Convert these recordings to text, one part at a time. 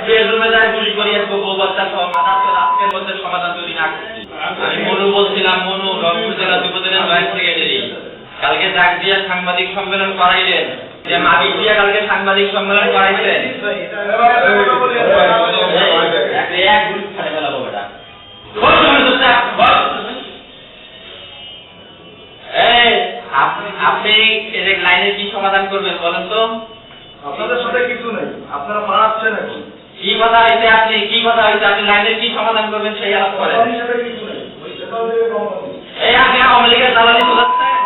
বেডরুমে যায় গুলি করি এক বউ বাচ্চা সহ মাথাতে আজকের মধ্যে সমাধান তৈরি না করছি। আমি মনু বলছিলাম, মনু রংপুর জেলা যুবদলের জয়েন্ট সেক্রেটারি, কালকে ডাক দিয়ে সাংবাদিক সম্মেলন করাইলেন, যে মাটি দিয়ে কালকে সাংবাদিক সম্মেলন করাইলেন। এক গুলি ছাড়ে ফেলাবো বেটা। আপনি লাইনের কি সমাধান করবেন বলেন তো? আপনাদের সাথে কিছু নেই, আপনারা মারাচ্ছেন এখন। কি কথা হয়েছে? আপনি কি কথা হয়েছে? আপনি লাইনের কি সমাধান করবেন সেই আলাপ করেন। এই আপনি আওয়ামী লীগের দালালি চলাচ্ছেন,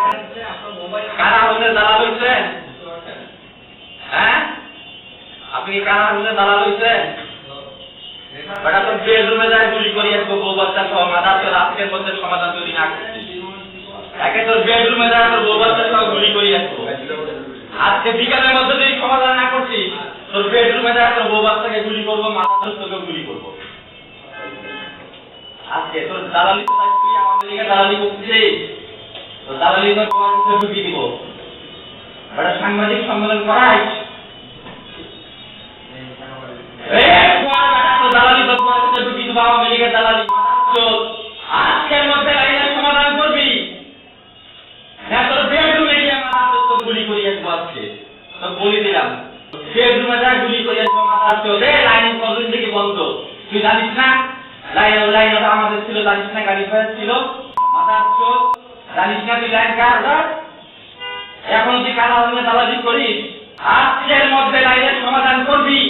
কারা হারুনের দালাল হয়েছেন? হ্যাঁ, আপনি কারা হারুনের দালাল হয়েছেন? বেটা তো বেডরুমে যায় গুলি করি এক বউ বাচ্চা সহ মাথাতে আজকের মধ্যে সমাধান তৈরি না করছি। একে তোর বেডরুমে যায় তোর বউ বাচ্চা সহ গুলি করি আসবো, আজকে বিকালের মধ্যে যদি সমাধান না করছিস তোর বেডরুমে যায় তোর বউ বাচ্চাকে গুলি করবো, মাথার তোকে গুলি করবো। আজকে তোর দালালি কোথায়? তুই আওয়ামী লীগের দালালি করছিস, তোর দালালি তোর তোমার ঢুকিয়ে দিব। বেটা সাংবাদিক সম্মেলন করাই দালালি তোর তোমার ঢুকিয়ে দিব। আওয়ামী লীগের দালালি আজকের মধ্যে লাইনের সমাধান করবি, হ্যাঁ তোর বেডরুমে গিয়ে মাথার গুলি করি আসবো। আজকে তো বলি দিলাম, বেডরুমে যায় গুলি করি আসবো মাথার চোখ। লাইন কতদিন থেকে বন্ধ তুই জানিস না? লাইন আমাদের ছিল জানিস না? গাড়ি ফায়ার ছিল মাথার চোখ জানিস না? তুই লাইন কার? এখন তুই কারা দালালি করিস। আজকের মধ্যে লাইনের সমাধান করবি।